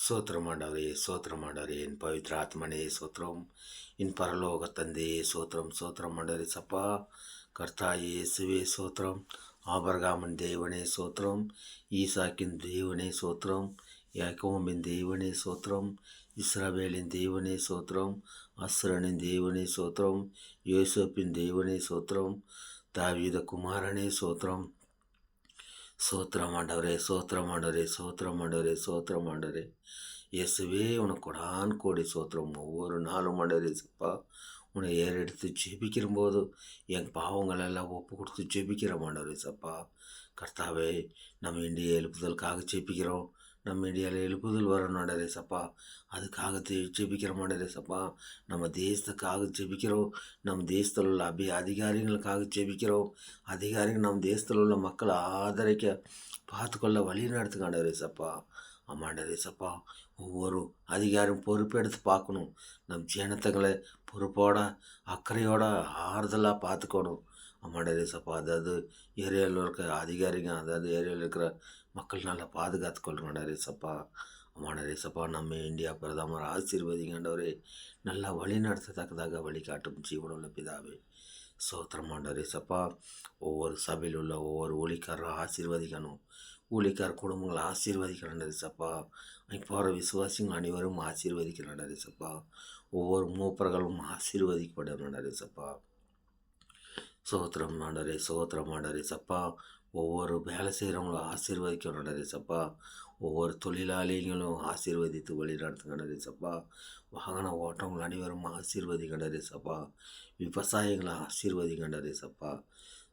சோத்திரம் ஆண்டவரே, சோத்திரம் ஆண்டவரே, என் பவித்ர ஆத்மனே சோத்திரம், என் பரலோக தந்தையே சோத்திரம், சோத்திரம் ஆண்டவரே சப்பா, கர்த்தாயே இயேசுவே சோத்திரம், ஆபரகாமின் தேவனே சோத்திரம், ஈசாக்கின் தேவனே சோத்திரம், யாக்கோபின் தேவனே சோத்திரம், இஸ்ரவேலின் தேவனே சோத்திரம், அஸ்ரனின் தேவனே சோத்திரம், யோசேப்பின் தேவனே சோத்திரம், தாவீத குமாரனே சோத்திரம், சோத்திரம் ஆண்டவரே, சோத்திரம் ஆண்டவரே, சோத்திரம் ஆண்டவரே, சோத்திரம் ஆண்டவரே, இயேசுவே உனக்கு கொடான் கோடி சோத்திரம். ஒவ்வொரு நாளும் ஆண்டவரே சப்பா, உன்னை ஏறெடுத்து ஜெபிக்கிற போது என் பாவங்களெல்லாம் ஒப்பு கொடுத்து ஜெபிக்கிற ஆண்டவரே சப்பா. கர்த்தாவே, நம்ம இந்திய எழுப்புதலுக்காக ஜெபிக்கிறோம். நம்ம இந்தியாவில் எழுப்புதல் வரணும் ஆண்டவரே சப்பா, அதுக்காக ஜெபிக்கிற ஆண்டவரே சப்பா. நம்ம தேசத்துக்காக ஜெபிக்கிறோம். நம்ம தேசத்தில் உள்ள அதிகாரிகளுக்காக ஜெபிக்கிறோம். அதிகாரிகள் நம்ம தேசத்தில் உள்ள மக்களை ஆதரிக்க பார்த்துக்கொள்ள வழி நடத்துங்க ஆண்டவரே சப்பா. ஆமாண்டவரே சப்பா, ஒவ்வொரு அதிகாரம் பொறுப்பெடுத்து பார்க்கணும். நம் ஜனத்தங்களை பொறுப்போட அக்கறையோட ஆறுதலாக பார்த்துக்கணும். ஆமாண்டவரே சப்பா, அதாவது ஏரியாவில் இருக்கிற அதிகாரிங்க, அதாவது ஏரியாவில் இருக்கிற மக்கள் நல்லா பாதுகாத்து கொள்ளுங்கண்டவரே சப்பா. ஆமாண்டவரே சப்பா, நம்ம இந்தியா பிரதமர் ஆசீர்வதிங்கண்டவரே, நல்லா வழி நடத்தத்தக்கதாக வழிகாட்டும் ஜீவனுள்ள பிதாவே சோத்திரமாண்டவரே சப்பா. ஒவ்வொரு சபையில் உள்ள ஒவ்வொரு ஊழிக்காரரும் ஆசீர்வதிக்கணும். ஊழிக்கார குடும்பங்களை ஆசீர்வதிக்கிறேன் சப்பா. அங்கே போகிற விசுவாசிகள் அனைவரும் ஆசீர்வதிக்கிறேன் சப்பா. ஒவ்வொரு மூப்பர்களும் ஆசீர்வதிக்கப்படணும் சப்பா. சோத்திரம் ஆண்டரே, சோத்திரம் ஆண்டரே சப்பா. ஒவ்வொரு வேலை செய்கிறவங்களும் ஆசீர்வதிக்கணும் சப்பா. ஒவ்வொரு தொழிலாளிகளும் ஆசீர்வதித்து வழி நடத்துங்கண்டரே சப்பா. வாகன ஓட்டங்கள் அனைவரும் ஆசீர்வதிக்கண்டரே சப்பா. விவசாயிகளை ஆசீர்வதிக்கண்டரே சப்பா.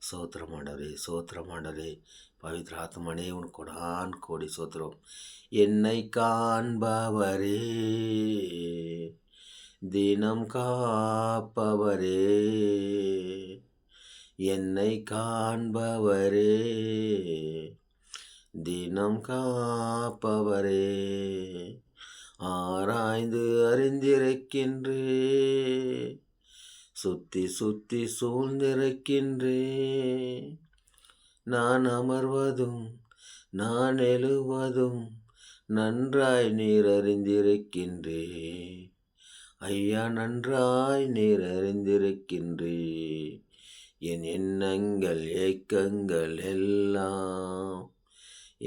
சோத்திரமாண்டரே, சோத்திரமாண்டரே, பவித்ர ஆத்மனே உனக்கு கொடான் கோடி சோத்திரம். என்னை காண்பவரே, தினம் காப்பவரே, என்னை காண்பவரே, தினம் காப்பவரே, ஆராய்ந்து அறிந்திருக்கின்றே, சுத்தி சுத்தி சூழ்ந்திருக்கின்றே, நான் அமர்வதும் நான் எழுவதும் நன்றாய் நீர் அறிந்திருக்கின்றே, ஐயா நன்றாய் நீர் அறிந்திருக்கின்றே, என் எண்ணங்கள் ஏக்கங்கள்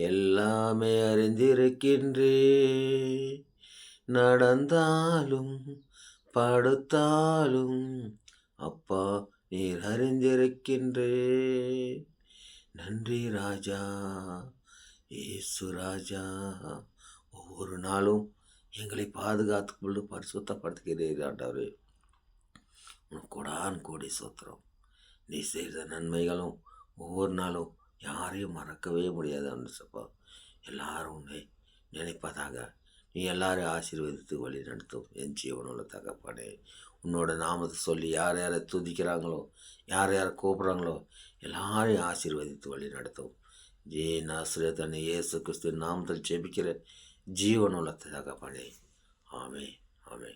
எல்லாமே அறிந்திருக்கின்றே, நடந்தாலும் படுத்தாலும் அப்பா நீர் அறிந்திருக்கின்றே. நன்றி ராஜா, இயேசு ராஜா. ஒவ்வொரு நாளும் எங்களை பாதுகாத்து கொண்டு பரிசுத்தப்படுத்துகிறீர் ஆண்டவரே. உனக்கு கொடான் கோடி சோத்திரம். நீ செய்த நன்மைகளும் ஒவ்வொரு நாளும் யாரையும் மறக்கவே முடியாது அனுசப்பா. எல்லாரும் உன்னை நினைப்பதாக நீ எல்லாரையும் ஆசீர்வதித்து வழி நடத்தும் என் ஜீவனுள்ள தகப்பனே. உன்னோட நாமத்தை சொல்லி யார் யாரை துதிக்கிறாங்களோ, யார் யாரை கூப்பிட்றாங்களோ எல்லாரையும் ஆசீர்வதித்து வழி நடத்தும். நாசரேத்தனை இயேசு கிறிஸ்து நாமத்தில் ஜெபிக்கிற ஜீவனுள்ள தகப்பனே. ஆமே, ஆமே.